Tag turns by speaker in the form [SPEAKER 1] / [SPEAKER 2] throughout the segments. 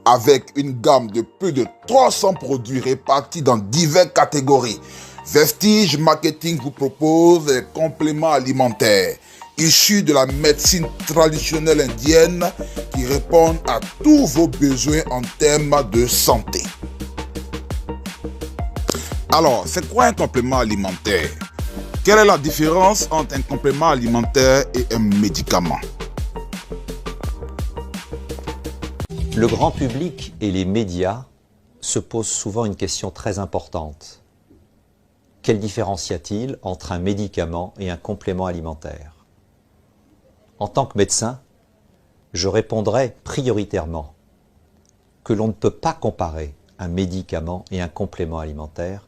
[SPEAKER 1] avec une gamme de plus de 300 produits répartis dans diverses catégories. Vestige Marketing vous propose des compléments alimentaires issus de la médecine traditionnelle indienne qui répondent à tous vos besoins en termes de santé. Alors, c'est quoi un complément alimentaire? Quelle est la différence entre un complément alimentaire et un médicament?
[SPEAKER 2] Le grand public et les médias se posent souvent une question très importante. Quelle différence y a-t-il entre un médicament et un complément alimentaire? En tant que médecin, je répondrai prioritairement que l'on ne peut pas comparer un médicament et un complément alimentaire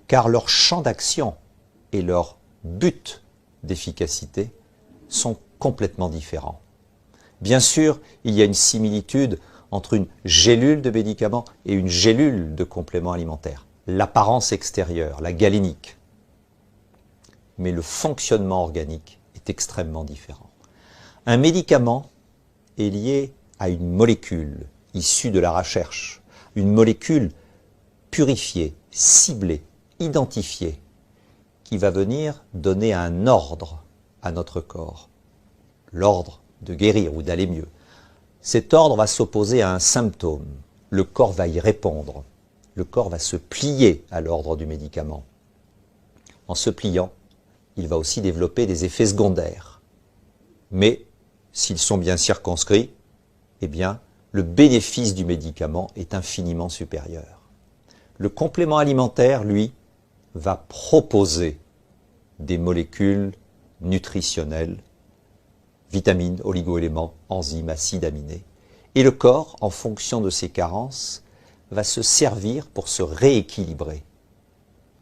[SPEAKER 2] car leur champ d'action et leur but d'efficacité sont complètement différents. Bien sûr, il y a une similitude entre une gélule de médicament et une gélule de complément alimentaire. L'apparence extérieure, la galénique. Mais le fonctionnement organique est extrêmement différent. Un médicament est lié à une molécule issue de la recherche, une molécule purifiée, ciblée, identifiée, qui va venir donner un ordre à notre corps, l'ordre de guérir ou d'aller mieux. Cet ordre va s'opposer à un symptôme, le corps va y répondre, le corps va se plier à l'ordre du médicament. En se pliant, il va aussi développer des effets secondaires. Mais, s'ils sont bien circonscrits, eh bien, le bénéfice du médicament est infiniment supérieur. Le complément alimentaire, lui, va proposer des molécules nutritionnelles, vitamines, oligo-éléments, enzymes, acides aminés. Et le corps, en fonction de ses carences, va se servir pour se rééquilibrer.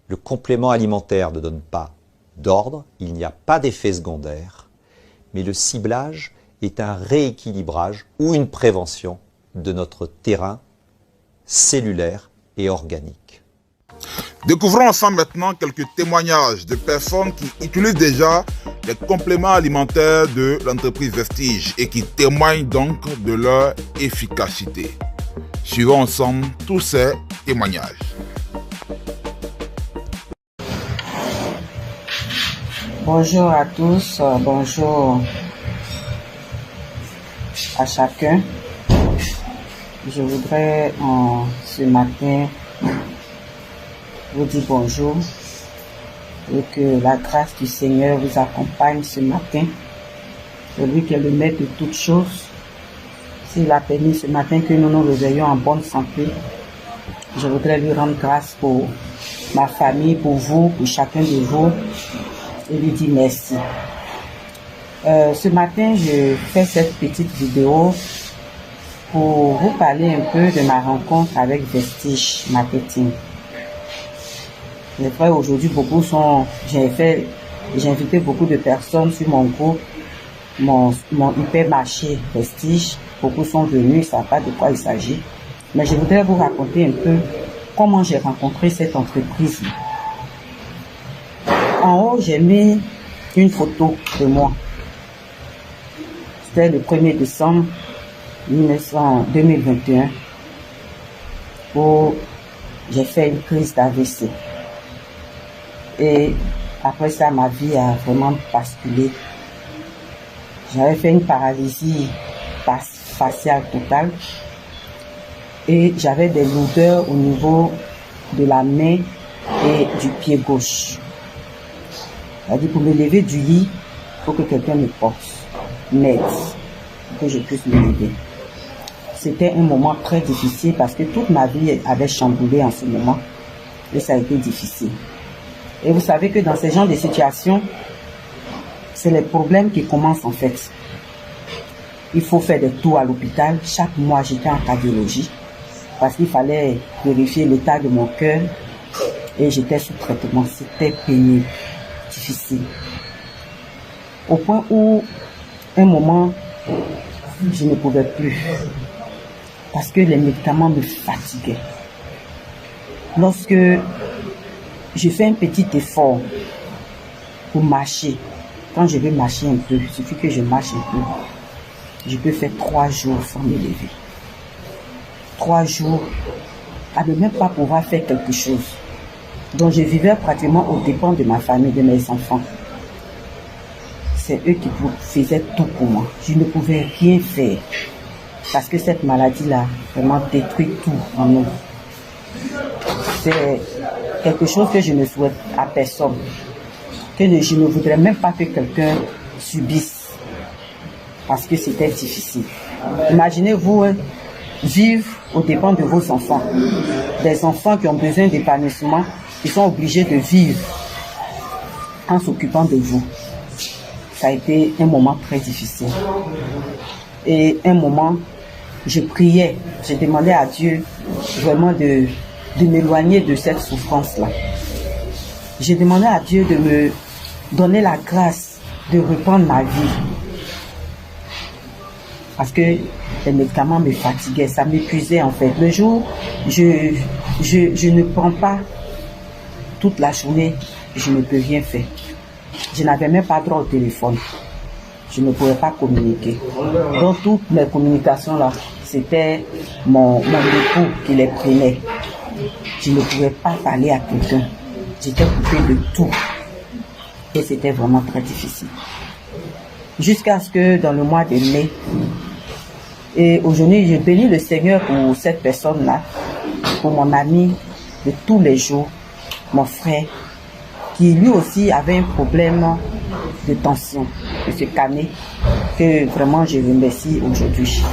[SPEAKER 2] Le complément alimentaire ne donne pas d'ordre, il n'y a pas d'effet secondaire, mais le ciblage est un rééquilibrage ou une prévention de notre terrain cellulaire et organique.
[SPEAKER 1] Découvrons ensemble maintenant quelques témoignages de personnes qui utilisent déjà les compléments alimentaires de l'entreprise Vestige et qui témoignent donc de leur efficacité. Suivons ensemble tous ces témoignages.
[SPEAKER 3] Bonjour à tous, bonjour à chacun. Je voudrais ce matin vous dire bonjour et que la grâce du Seigneur vous accompagne ce matin. Celui qui est le maître de toutes choses, s'il a permis ce matin que nous nous réveillions en bonne santé, je voudrais lui rendre grâce pour ma famille, pour vous, pour chacun de vous, et lui dire merci. Ce matin, je fais cette petite vidéo pour vous parler un peu de ma rencontre avec Vestige Marketing. Les frères, aujourd'hui, j'ai invité beaucoup de personnes sur mon groupe, mon hypermarché Vestige. Beaucoup sont venus, ils ne savent pas de quoi il s'agit. Mais je voudrais vous raconter un peu comment j'ai rencontré cette entreprise. En haut, j'ai mis une photo de moi. C'était le 1er décembre 2021 où j'ai fait une crise d'AVC. Et après ça, ma vie a vraiment basculé. J'avais fait une paralysie faciale totale et j'avais des lourdeurs au niveau de la main et du pied gauche. C'est-à-dire, pour me lever du lit, il faut que quelqu'un me porte, m'aide, pour que je puisse me lever. C'était un moment très difficile parce que toute ma vie avait chamboulé en ce moment et ça a été difficile. Et vous savez que dans ce genre de situations, c'est les problèmes qui commencent en fait. Il faut faire des tours à l'hôpital. Chaque mois, j'étais en cardiologie parce qu'il fallait vérifier l'état de mon cœur et j'étais sous traitement. C'était pénible, difficile. Au point où, un moment, je ne pouvais plus parce que les médicaments me fatiguaient. Lorsque je fais un petit effort pour marcher, quand je veux marcher un peu, il suffit que je marche un peu, je peux faire 3 jours sans me lever. 3 jours à ne même pas pouvoir faire quelque chose. Donc je vivais pratiquement aux dépens de ma famille, de mes enfants. C'est eux qui faisaient tout pour moi. Je ne pouvais rien faire parce que cette maladie-là vraiment détruit tout en nous. C'est quelque chose que je ne souhaite à personne. Je ne voudrais même pas que quelqu'un subisse parce que c'était difficile. Imaginez-vous vivre aux dépens de vos enfants. Des enfants qui ont besoin d'épanouissement, qui sont obligés de vivre en s'occupant de vous. Ça a été un moment très difficile. Et un moment, je priais, je demandais à Dieu vraiment de m'éloigner de cette souffrance-là. J'ai demandé à Dieu de me donner la grâce de reprendre ma vie. Parce que les médicaments me fatiguaient, ça m'épuisait en fait. Le jour, je ne prends pas toute la journée, je ne peux rien faire. Je n'avais même pas droit au téléphone. Je ne pouvais pas communiquer. Donc toutes mes communications là, c'était mon époux qui les prenait. Je ne pouvais pas parler à quelqu'un. J'étais coupée de tout. Et c'était vraiment très difficile. Jusqu'à ce que dans le mois de mai, et aujourd'hui je bénis le Seigneur pour cette personne-là, pour mon ami de tous les jours, mon frère, qui lui aussi avait un problème de tension, de se calmer, que vraiment je remercie aujourd'hui.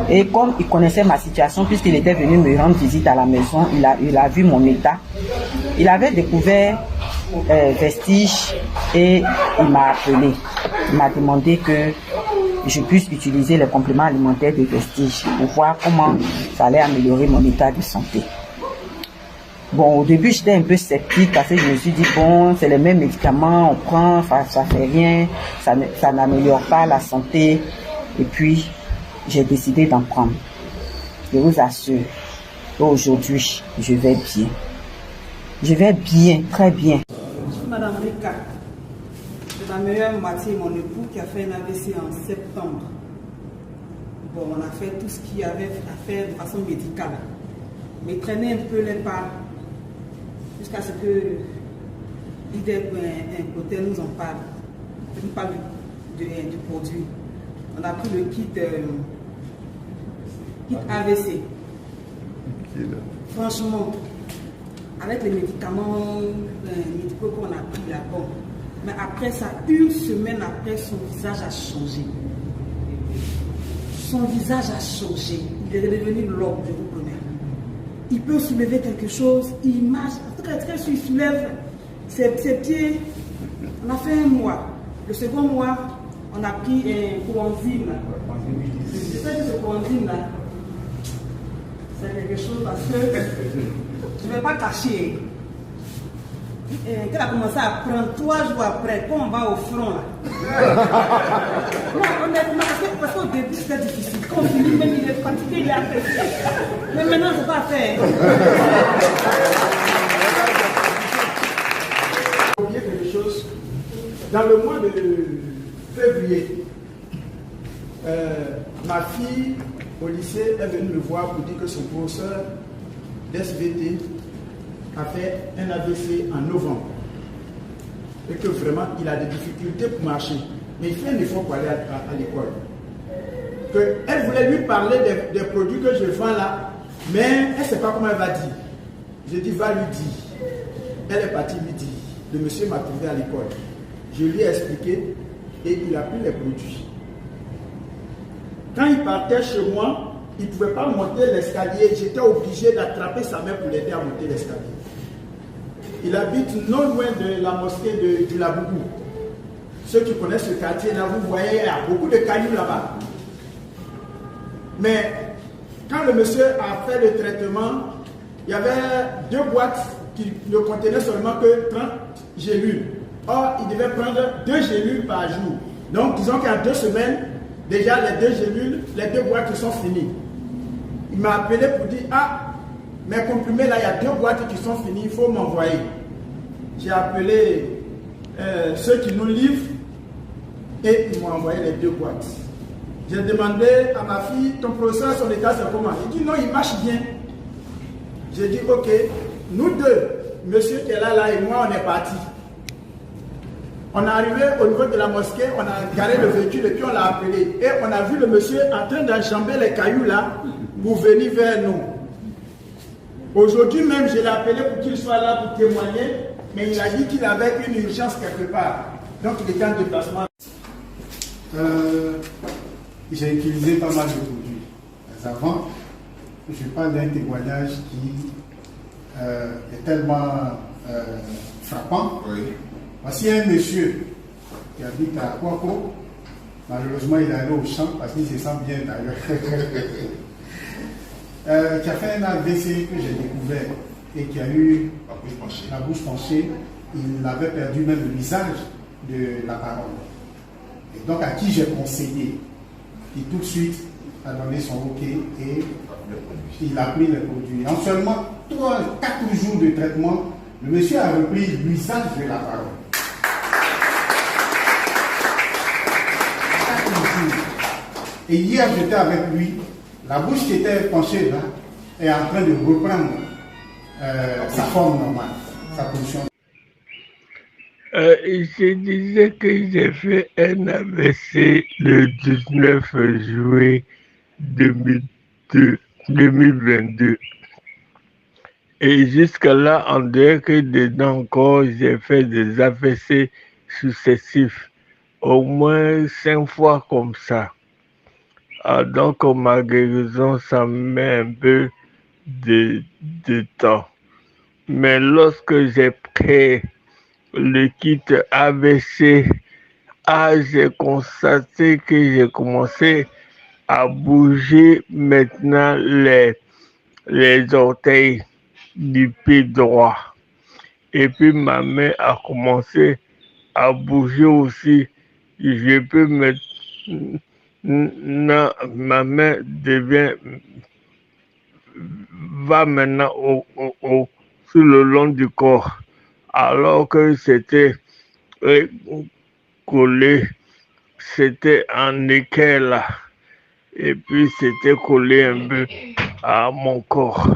[SPEAKER 3] Et comme il connaissait ma situation, puisqu'il était venu me rendre visite à la maison, il a vu mon état. Il avait découvert Vestige et il m'a appelé. Il m'a demandé que je puisse utiliser les compléments alimentaires de Vestige pour voir comment ça allait améliorer mon état de santé. Bon, au début, j'étais un peu sceptique parce que je me suis dit, bon, c'est les mêmes médicaments, on prend, ça fait rien, ça n'améliore pas la santé. Et puis, j'ai décidé d'en prendre. Je vous assure qu'aujourd'hui, je vais bien. Je vais bien, très bien.
[SPEAKER 4] Je suis Madame Rika, c'est ma meilleure moitié, mon époux, qui a fait un AVC en septembre. Bon, on a fait tout ce qu'il y avait à faire de façon médicale. Mais traîner un peu les pas jusqu'à ce que l'IDEP côté nous en parle. On parle du produit. On a pris le kit AVC. Franchement, avec les médicaments médicaux qu'on a pris là, bon. Mais après ça, une semaine après, son visage a changé. Son visage a changé. Il est devenu l'homme, je vous promets. Il peut soulever quelque chose, il marche. En tout cas, il soulève ses pieds. On a fait un mois. Le second mois, on a pris un coenzyme. Je sais que ce coenzyme là, c'est quelque chose parce que je ne vais pas cacher. Qu'elle a commencé à prendre 3 jours après, quand on va au front là. Non, honnêtement, parce qu'au début c'était difficile. Quand on finit, même il est fatigué, il est apprécié. Mais maintenant, c'est pas fait.
[SPEAKER 5] Oublier quelque chose. Dans le mois de février, ma fille au lycée est venue me voir pour dire que son professeur d'SVT a fait un AVC en novembre et que vraiment il a des difficultés pour marcher, mais il fait un effort pour aller à l'école. Elle voulait lui parler des produits que je vends là, mais elle ne sait pas comment elle va dire. Je dis va lui dire. Elle est partie lui dire. Le monsieur m'a trouvé à l'école. Je lui ai expliqué et il a pris les produits. Quand il partait chez moi, il ne pouvait pas monter l'escalier. J'étais obligé d'attraper sa main pour l'aider à monter l'escalier. Il habite non loin de la mosquée du Labougou. Ceux qui connaissent ce quartier là, vous voyez, il y a beaucoup de cailloux là-bas. Mais quand le monsieur a fait le traitement, il y avait 2 boîtes qui ne contenaient seulement que 30 gélules. Or, il devait prendre 2 gélules par jour. Donc, disons qu'en 2 semaines, déjà les 2 gélules, les 2 boîtes sont finies. Il m'a appelé pour dire, ah, mes comprimés là, il y a 2 boîtes qui sont finies, il faut m'envoyer. J'ai appelé ceux qui nous livrent et ils m'ont envoyé les 2 boîtes. J'ai demandé à ma fille, ton professeur, son état, c'est comment? Il dit non, il marche bien. J'ai dit ok, nous deux, monsieur qui est là et moi, on est partis. On est arrivé au niveau de la mosquée, on a garé le véhicule et puis on l'a appelé. Et on a vu le monsieur en train d'enjamber les cailloux là pour venir vers nous. Aujourd'hui même, je l'ai appelé pour qu'il soit là pour témoigner, mais il a dit qu'il avait une urgence quelque part. Donc il était en déplacement.
[SPEAKER 6] J'ai utilisé pas mal de produits. Mais avant, je parle d'un témoignage qui est tellement frappant. Oui. Voici un monsieur qui habite à Kwako. Malheureusement, il est allé au champ parce qu'il se sent bien d'ailleurs. Qui a fait un AVC que j'ai découvert et qui a eu la bouche penchée. Il avait perdu même le visage de la parole. Et donc à qui j'ai conseillé, qui tout de suite a donné son OK et il a pris les produits. En seulement 3-4 jours de traitement, le monsieur a repris l'usage de la parole. 4 jours. Et hier j'étais avec lui, la bouche qui était penchée là est en train de reprendre sa forme normale, sa position.
[SPEAKER 7] Je disais que j'ai fait un AVC le 19 juillet 2022. Et jusqu'à là, on dirait que dedans encore, j'ai fait des AVC successifs, au moins 5 fois comme ça. Donc ma guérison, ça me met un peu de temps. Mais lorsque j'ai pris le kit AVC, j'ai constaté que j'ai commencé à bouger maintenant les orteils du pied droit. Et puis ma main a commencé à bouger aussi. Je peux mettre... ma main va maintenant sur le long du corps. Alors que c'était collé, c'était en équerre là, et puis c'était collé un peu à mon corps.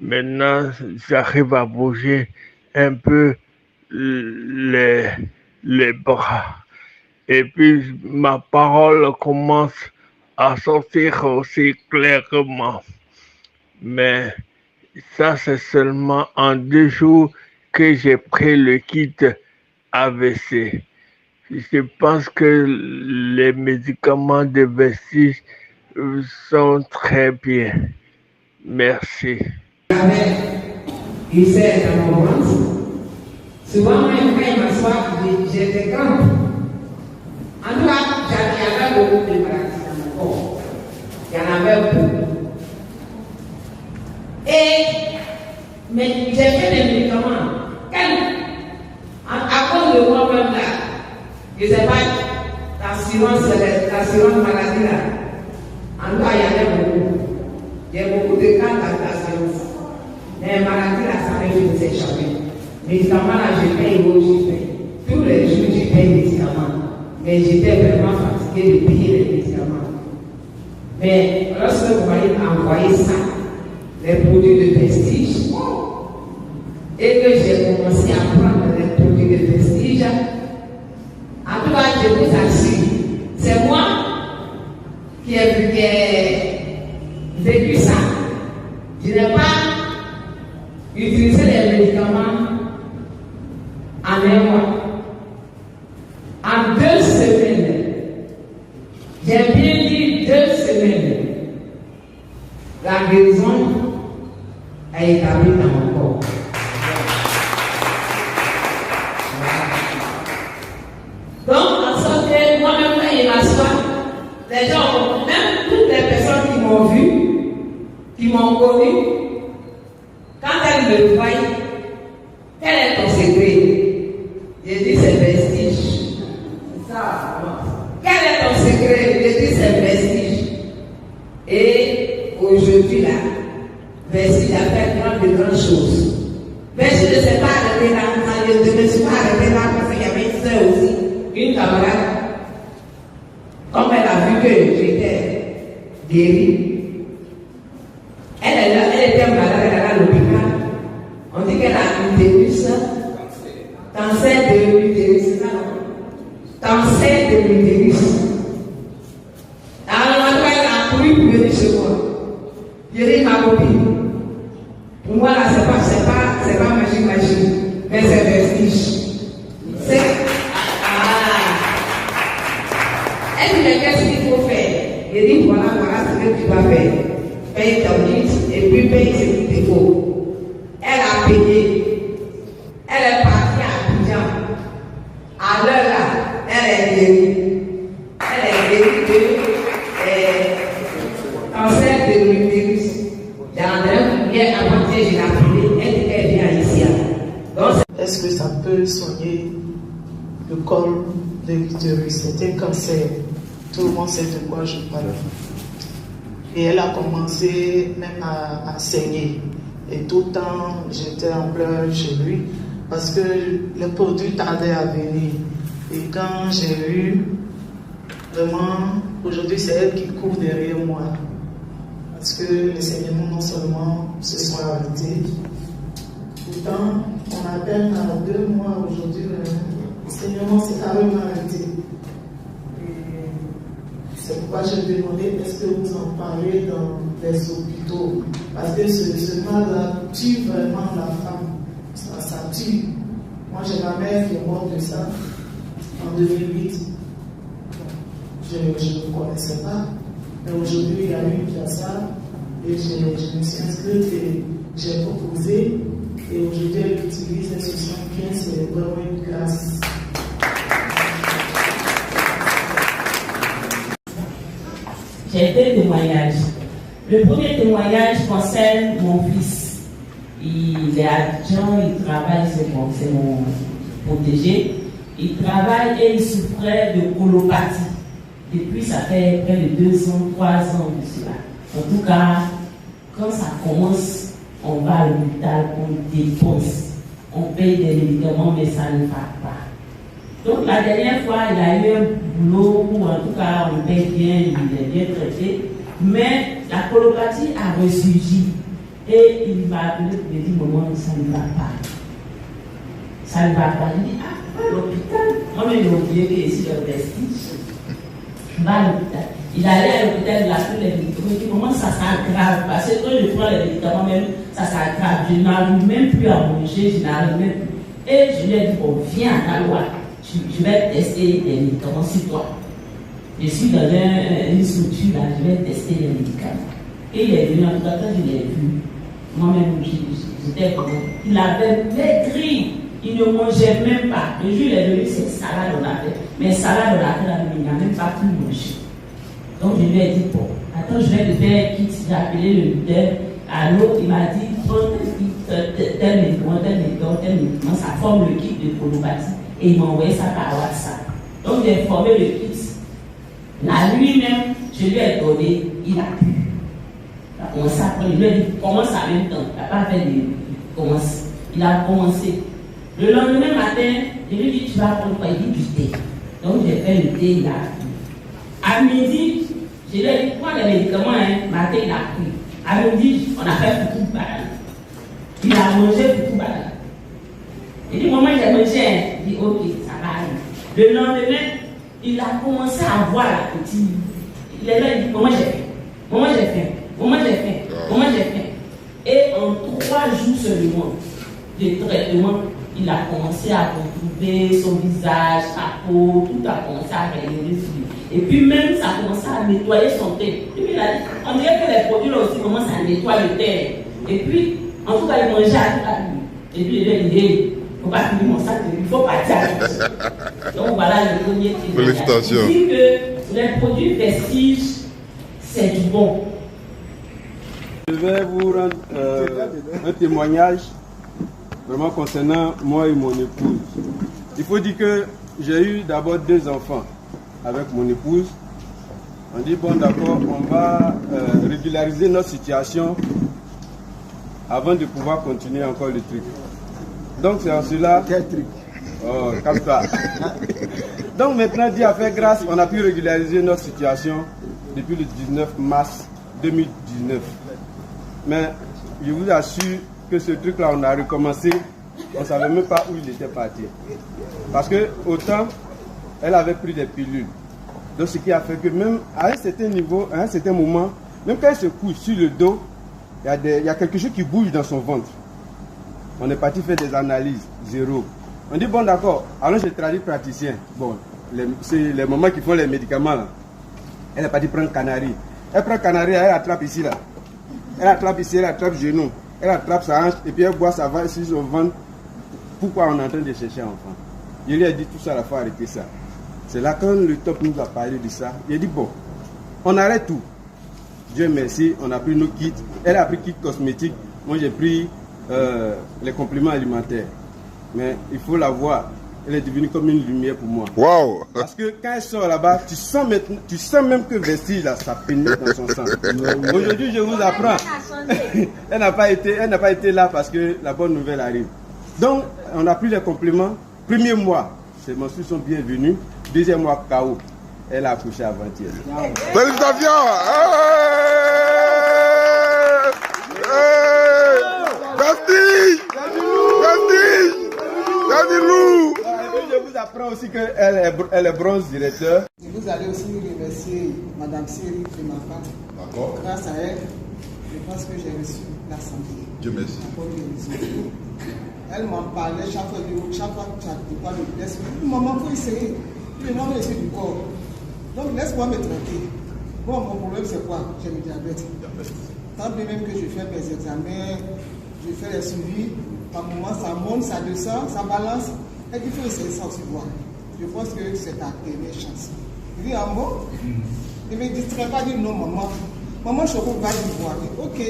[SPEAKER 7] Maintenant, j'arrive à bouger un peu les bras, et puis ma parole commence à sortir aussi clairement. Mais ça, c'est seulement en 2 jours que j'ai pris le kit AVC. Je pense que les médicaments de Vestige sont très bien. Merci.
[SPEAKER 8] Il sait dans mon ventre. Souvent, même quand il m'assoit, j'ai des crampes. En tout cas, il y avait beaucoup de maladies dans mon corps. Il y en avait beaucoup. Mais j'ai fait des médicaments. À cause de moi-même là, je ne sais pas, l'assurance maladie là, en tout cas, il y avait beaucoup. Il y a beaucoup de cas d'assurance. Mais maladie là, ça ne finissait jamais. Médicaments là, je paye où je paye. Tous les jours, je paye les médicaments. Mais j'étais vraiment fatigué de payer les médicaments. Mais lorsque vous voyez envoyer ça, les produits de Vestige, et que j'ai commencé à prendre les produits de Vestige, en tout cas, je vous assure, c'est moi qui ai vécu ça. Je n'ai pas utilisé les médicaments en un mois. En 2 semaines, j'ai bien dit 2 semaines, la guérison a établi dans mon corps. Donc, en sorte que moi-même, quand il m'assoit, les gens, même toutes les personnes qui m'ont vu, qui m'ont connu, quand elles me voient, quel est ton secret? J'ai dit c'est Vestige. C'est ça. Quel est ton secret? J'ai dit c'est Vestige. Et aujourd'hui là, Vestige a fait de grandes choses. Vestige ne s'est pas arrêté là, je ne me suis pas arrêté là parce qu'il y avait une soeur aussi, une camarade, comme elle a a vu que j'étais guérie, elle était malade, elle allait à l'hôpital. On dit qu'elle a l'utérus, cancer de l'utérus, cancer de l'utérus. Alors, elle a couru pour venir chez moi. J'ai dit, ma copine, pour moi, là, c'est pas magique, mais c'est vestige. C'est. Elle me dit, qu'est-ce qu'il faut faire? J'ai dit, voilà ce que tu vas faire. Paye ton lit et puis paye ce qu'il te faut. Elle a payé. Elle est partie à Abidjan. À l'heure là, elle est guérie. Elle est guérie de cancer de l'utérus. Hier avant-hier, je l'ai appelée. Elle dit qu'elle vient ici.
[SPEAKER 9] Est-ce que ça peut soigner le col de l'utérus? C'est un cancer. Tout le monde sait de quoi je parle. Et elle a commencé même à saigner. Et tout le temps, j'étais en pleurs chez lui parce que le produit tardait à venir. Et quand j'ai eu, vraiment, aujourd'hui c'est elle qui court derrière moi. Parce que les saignements non seulement se sont arrêtés. Pourtant, on a à peine 2 mois aujourd'hui, le saignement s'est carrément arrêté. C'est pourquoi je demandais, est-ce que vous en parlez dans les hôpitaux? Parce que ce mal-là tue vraiment la femme. Ça tue. Moi, j'ai ma mère qui est morte de ça en 2008. Je ne connaissais pas. Mais aujourd'hui, il y a eu déjà ça. Et je me suis inscrite et j'ai proposé. Et aujourd'hui, elle utilise, elle se sent bien. C'est vraiment une grâce.
[SPEAKER 3] J'ai 2 témoignages. Le premier témoignage concerne mon fils. Il est adjoint, il travaille, c'est mon protégé. Il travaille et il souffrait de colopathie. Depuis, ça fait près de 2 ans, 3 ans de cela. En tout cas, quand ça commence, on va à l'hôpital, on dépense. On paye des médicaments, mais ça ne va pas. Donc la dernière fois, il a eu un boulot où en tout cas on paye bien, il est bien traité, mais la colopathie a ressurgi et il m'a appelé pour me dire, maman, ça ne va pas. Ça ne va pas. Il dit, ah, va à l'hôpital. Moi-même, j'ai oublié que ici, le vestige. Va à l'hôpital. Il allait à l'hôpital, il a pris les médicaments, il dit, maman, ça s'aggrave. Parce que quand je prends les médicaments, même, ça s'aggrave. Je n'arrive même plus à manger, je n'arrive même plus. Et je lui ai dit, bon, viens à la loi. Je vais tester les médicaments sur toi. Je suis dans une structure là, je vais tester les médicaments. Et il est venu, en tout cas, quand je l'ai vu, moi-même, j'étais comme il avait maigri, il ne mangeait même pas. Le jour où il est venu, c'est salade on a fait. Mais salade on a fait, il n'a même pas pu manger. Donc je lui ai dit, bon, attends, je vais te faire kit. J'ai appelé le leader. À l'autre, il m'a dit, prends tel médicament, ça forme le kit de colopathie. Et il m'a envoyé ça par WhatsApp. Donc j'ai formé le kit. La nuit même, je lui ai donné, il a pu. Il a commencé à prendre, il lui a dit, commence en même temps. Il n'a pas fait de commence. Il a commencé. Le lendemain matin, je lui ai dit, tu vas prendre quoi? Il dit du thé. Donc j'ai fait le thé, il a pris. À midi, je lui ai dit, prends les médicaments, matin il a pris. À midi, on a fait foutu banane. Il a mangé foutu banane. Il dit, maman, j'ai mangé. Il dit, ok, ça va aller. Le lendemain, il a commencé à voir la petite. Il est là, il dit, comment j'ai fait? Comment j'ai fait? Comment j'ai fait? Comment j'ai fait? Et en 3 jours seulement de traitement, il a commencé à retrouver son visage, sa peau, tout a commencé à rayonner sur lui. Et puis même, ça a commencé à nettoyer son thé. Et puis il a dit, on dirait que les produits là aussi commencent à nettoyer le thé. Et puis, en tout cas, il mangeait à tout à lui. Et puis il a dit, il ne faut pas finir mon sac, il faut partir avec. Donc voilà le premier témoignage. Il dit que les produits vestiges, c'est du bon.
[SPEAKER 10] Je vais vous rendre un témoignage vraiment concernant moi et mon épouse. Il faut dire que j'ai eu d'abord 2 enfants avec mon épouse. On dit bon d'accord, on va régulariser notre situation avant de pouvoir continuer encore le truc. Donc c'est en cela...
[SPEAKER 5] Quel truc?
[SPEAKER 10] Oh, comme ça. Donc maintenant, Dieu a fait grâce, on a pu régulariser notre situation depuis le 19 mars 2019. Mais je vous assure que ce truc-là, on a recommencé, on ne savait même pas où il était parti. Parce que autant, elle avait pris des pilules. Donc ce qui a fait que même à un certain niveau, à un certain moment, même quand elle se couche sur le dos, il y a quelque chose qui bouge dans son ventre. On est parti faire des analyses, zéro. On dit bon d'accord, alors j'ai traduit praticien. Bon, c'est les mamans qui font les médicaments là. Elle est partie prendre canari. Elle prend canari, elle attrape ici là. Elle attrape ici, elle attrape genou. Elle attrape sa hanche et puis elle boit, ça va sur son ventre. Pourquoi on est en train de chercher un enfant? Je lui ai dit tout ça, il faut arrêter ça. C'est là quand le top nous a parlé de ça. Il a dit bon, on arrête tout. Dieu merci, on a pris nos kits. Elle a pris kit cosmétique. Moi j'ai pris les compléments alimentaires. Mais il faut la voir. Elle est devenue comme une lumière pour moi.
[SPEAKER 1] Waouh!
[SPEAKER 10] Parce que quand elle sort là-bas, tu sens même que Vestige là, ça pénètre dans son sang. Aujourd'hui, je vous apprends. Elle n'a pas été là parce que la bonne nouvelle arrive. Donc, on a pris les compléments. Premier mois, ses menstrues sont bienvenues. Deuxième mois, KO. Elle a accouché avant-hier.
[SPEAKER 1] Félicitations! Vestige! Vestige! Dadilou!
[SPEAKER 10] Je vous apprends aussi qu'elle est bronze directeur.
[SPEAKER 11] Et vous allez aussi remercier Madame Siri de ma part.
[SPEAKER 1] D'accord.
[SPEAKER 11] Grâce à elle, je pense que j'ai reçu la santé.
[SPEAKER 1] Dieu merci.
[SPEAKER 11] Elle m'en parlait chaque fois que tu as dit quoi de laisse. Maman, il faut essayer. Le nom est du corps. Donc laisse-moi me traiter. Bon, mon problème c'est quoi? J'ai le diabète. Tant bien même que je fais mes examens, je fais les suivis. Par moment, ça monte, ça descend, ça balance. Et il faut essayer ça aussi voir. Je pense que c'est ta dernière chance. Il dit un mot. Il ne me distrait pas, dire non, maman. Maman, je va lui voir. Ok,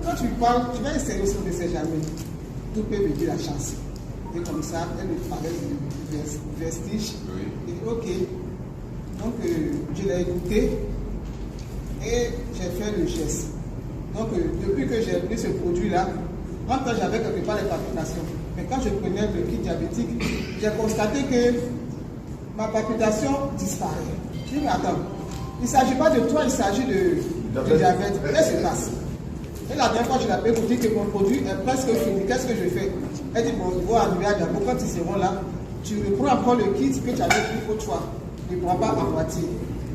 [SPEAKER 11] quand tu parles, tu vas essayer aussi, on ne sait jamais. Tout peut me dire la chance. Et comme ça, elle me parlait de Vestige. Oui. Et ok. Donc, je l'ai écouté et j'ai fait le geste. Donc, depuis que j'ai pris ce produit-là, quand j'avais quelque part les palpitations, mais quand je prenais le kit diabétique, j'ai constaté que ma palpitation disparaît. Je dis, mais attends, il ne s'agit pas de toi, il s'agit de diabète. Qu'est-ce qui se passe? Et la dernière fois, je l'ai appelé pour dire que mon produit est presque fini. Qu'est-ce que je fais? Elle dit, bon, il faut arriver à Diabo, quand ils seront là, tu reprends encore le kit que tu avais pris pour toi. Ne prends pas à moitié.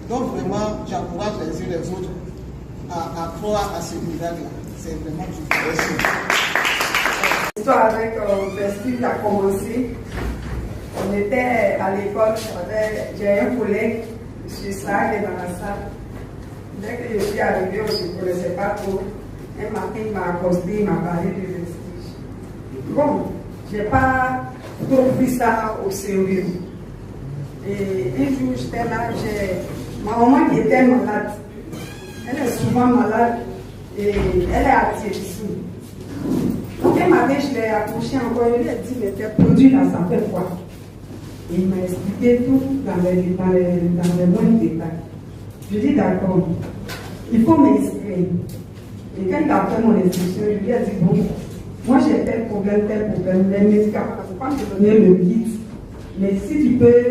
[SPEAKER 11] Donc vraiment, j'encourage les uns les autres à croire à ce miracle-là. C'est vraiment du merci.
[SPEAKER 12] L'histoire avec Vestige a commencé. On était à l'école, j'ai un collègue, M. Sarr, qui est dans la salle. Dès que je suis arrivée, je ne connaissais pas trop. Un matin, il m'a accosté, il m'a parlé de Vestige. Bon, je n'ai pas trop pris ça au sérieux. Et un jour, j'étais là, j'ai ma maman qui était malade. Elle est souvent malade et elle est à Thiédissou. Donc un matin, je l'ai accouché encore, je lui ai dit, mais tes produits là, ça fait quoi? Et il m'a expliqué tout dans les moindres détails. Je dis d'accord, il faut m'inscrire. Et quand il a fait mon inscription, je lui ai dit, bon, moi j'ai tel problème, les médicaments, il ne faut pas me donner le guide. Mais si tu peux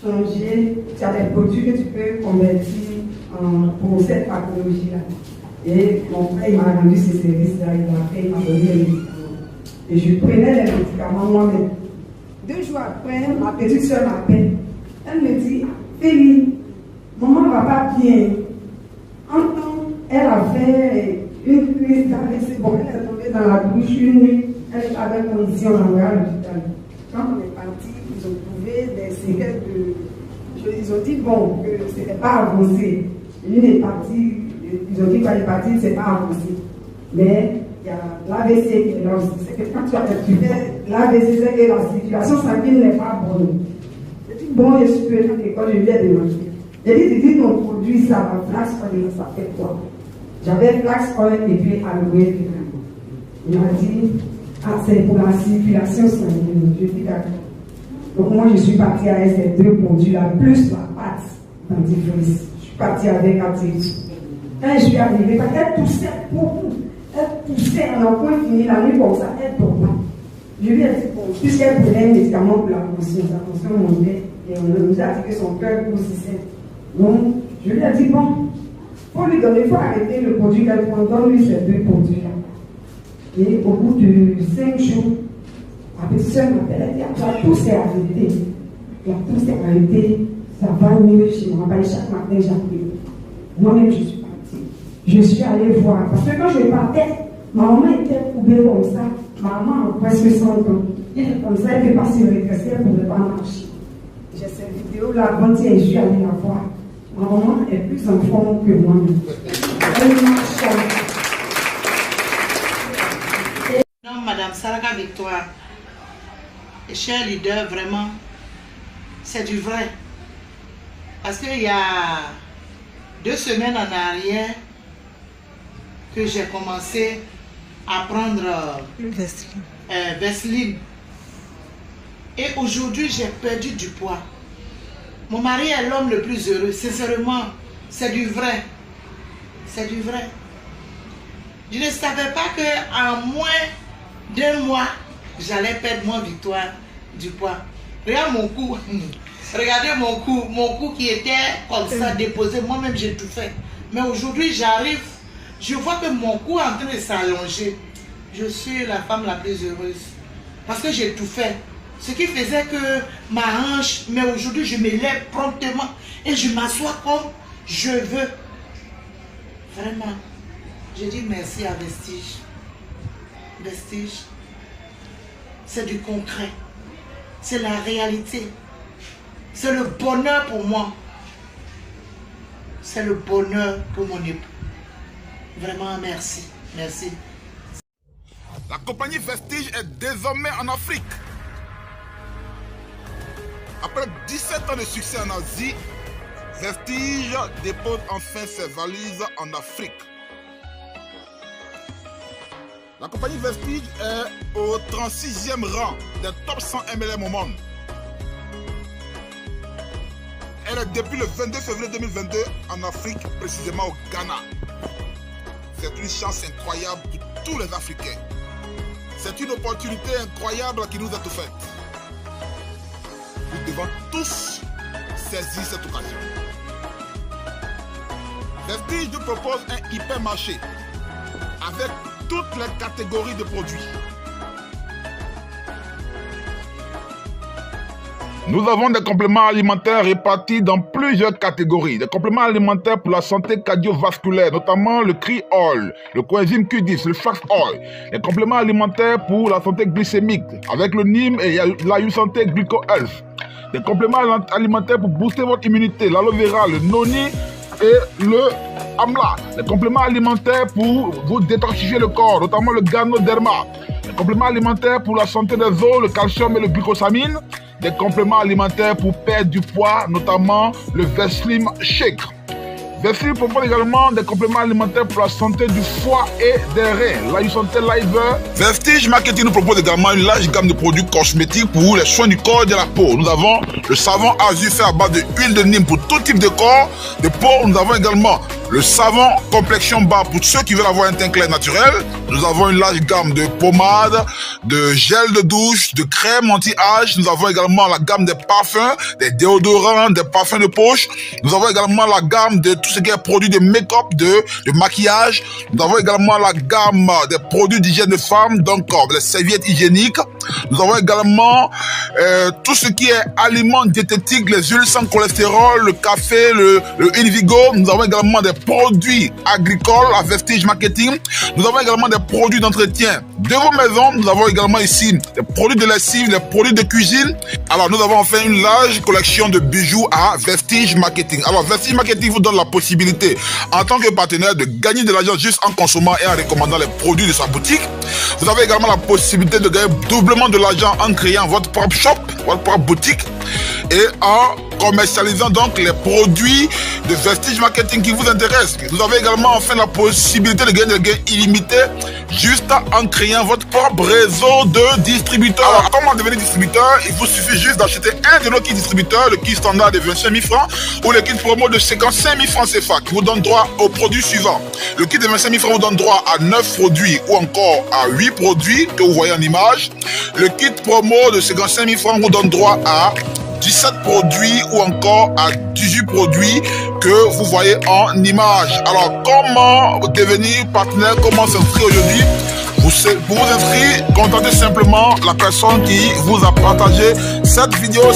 [SPEAKER 12] changer, tu as des produits que tu peux convertir pour cette pathologie-là. Et mon frère, il m'a rendu ces services-là, il m'a donné les médicaments. Et je prenais les médicaments moi-même. 2 jours après, ma petite soeur m'appelle. Elle me dit, Félie, maman ne va pas bien. En temps, elle avait une crise d'AVC. Bon, elle est tombée dans la douche une nuit. Elle avait condition en l'hôpital. Quand on est parti, ils ont trouvé des séquelles de... Ils ont dit, bon, que ce n'était pas avancé. Une est partie, ils ont dit qu'elle est partie, c'est pas avancé. Mais il y a l'AVC qui est là aussi. C'est que quand tu fais l'AVC, c'est que la circulation sanguine n'est pas bonne. Je dis, bon, je suis venue à l'école, je lui ai demandé. J'ai dit, ton produit, ça va, flax oil, ça fait quoi? J'avais flax oil et puis aloe vera. Il m'a dit, ah, c'est pour la circulation sanguine. Je dis, d'accord. Donc moi, je suis partie avec ces 2 produits-là, plus la pâte dentifrice. Je suis partie avec la petite. Quand je suis arrivée, elle poussait beaucoup. Elle poussait, on a point fini la nuit comme ça, elle tombait. Je lui ai dit, bon, puisqu'elle prenait un médicament pour la conscience montait, Et on nous a dit que son cœur grossissait. Donc, je lui ai dit, bon, pour lui donner, il faut arrêter le produit qu'elle prend, donne-lui ces 2 produits-là. Et au bout de 5 jours, la petite soeur m'appelle, elle dit, tout s'est arrêté. Tout s'est arrêté, ça va mieux, je me rappelle, chaque matin, j'appelle. Moi-même, je suis partie. Je suis allée voir, parce que quand je partais, ma maman était courbée comme ça, ma maman a presque 100 ans. Comme ça, elle ne peut pas se redresser, elle ne pouvait pas marcher. J'ai cette vidéo-là, avant-hier, je suis allée la voir. Ma maman est plus en forme que moi-même. Elle marche.
[SPEAKER 9] Non, Madame Saraka Victoire, et cher leader, vraiment, c'est du vrai. Parce qu'il y a 2 semaines en arrière que j'ai commencé à prendre Vesline. Et aujourd'hui, j'ai perdu du poids. Mon mari est l'homme le plus heureux. Sincèrement, c'est du vrai. C'est du vrai. Je ne savais pas qu'en moins d'1 mois, j'allais perdre du poids. Regarde mon cou. Regardez mon cou qui était comme ça déposé. Moi-même, j'ai tout fait. Mais aujourd'hui, j'arrive, je vois que mon cou est en train de s'allonger. Je suis la femme la plus heureuse. Parce que j'ai tout fait. Ce qui faisait que ma hanche, mais aujourd'hui, je me lève promptement et je m'assois comme je veux. Vraiment. Je dis merci à Vestige. Vestige, c'est du concret. C'est la réalité. C'est le bonheur pour moi. C'est le bonheur pour mon époux. Vraiment, merci. Merci.
[SPEAKER 1] La compagnie Vestige est désormais en Afrique. Après 17 ans de succès en Asie, Vestige dépose enfin ses valises en Afrique. La compagnie Vestige est au 36e rang des top 100 MLM au monde. Elle est depuis le 22 février 2022 en Afrique, précisément au Ghana. C'est une chance incroyable pour tous les Africains. C'est une opportunité incroyable qui nous est offerte. Nous devons tous saisir cette occasion. Vestige nous propose un hypermarché avec toutes les catégories de produits. Nous avons des compléments alimentaires répartis dans plusieurs catégories. Des compléments alimentaires pour la santé cardiovasculaire, notamment le Cri Oil, le coenzyme Q10, le Flax Oil. Des compléments alimentaires pour la santé glycémique, avec le NIM et la U-Santé Glyco Health. Des compléments alimentaires pour booster votre immunité, l'aloe vera, le noni et le amla. Des compléments alimentaires pour vous détoxifier le corps, notamment le Ganoderma. Des compléments alimentaires pour la santé des os, le calcium et le glucosamine. Des compléments alimentaires pour perdre du poids, notamment le Veslim Shake. Veslim propose également des compléments alimentaires pour la santé du foie et des reins, la santé Liver. Vestige Marketing nous propose également une large gamme de produits cosmétiques pour les soins du corps et de la peau. Nous avons le savon Azur fait à base de huile de Nîmes pour tout type de corps, de peau. Nous avons également le savon complexion bar pour ceux qui veulent avoir un teint clair naturel. Nous avons une large gamme de pommades, de gel de douche, de crème anti-âge. Nous avons également la gamme des parfums, des déodorants, des parfums de poche. Nous avons également la gamme de tout ce qui est produits de make-up, de maquillage. Nous avons également la gamme des produits d'hygiène de femme, donc les serviettes hygiéniques. Nous avons également tout ce qui est aliments diététiques, les huiles sans cholestérol, le café, le Invigo. Nous avons également des produits agricoles à Vestige Marketing. Nous avons également des produits d'entretien de vos maisons. Nous avons également ici des produits de lessive, des produits de cuisine. Alors nous avons enfin une large collection de bijoux à Vestige Marketing. Alors Vestige Marketing vous donne la possibilité en tant que partenaire de gagner de l'argent juste en consommant et en recommandant les produits de sa boutique. Vous avez également la possibilité de gagner doublement de l'argent en créant votre propre shop, votre propre boutique et en commercialisant donc les produits de Vestige Marketing qui vous intéressent. Vous avez également enfin la possibilité de gagner des gains illimités juste en créant votre propre réseau de distributeurs. Alors comment devenir distributeur? Il vous suffit juste d'acheter un de nos kits distributeurs, le kit standard de 25 000 francs ou le kit promo de 55 000 francs CFA qui vous donne droit aux produits suivants. Le kit de 25 000 francs vous donne droit à 9 produits ou encore à 8 produits que vous voyez en image. Le kit promo de 55 000 francs vous donne droit à 17 produits ou encore à 18 produits que vous voyez en image. Alors, comment devenir partenaire, comment s'inscrire aujourd'hui? Pour vous inscrire, contactez simplement la personne qui vous a partagé cette vidéo.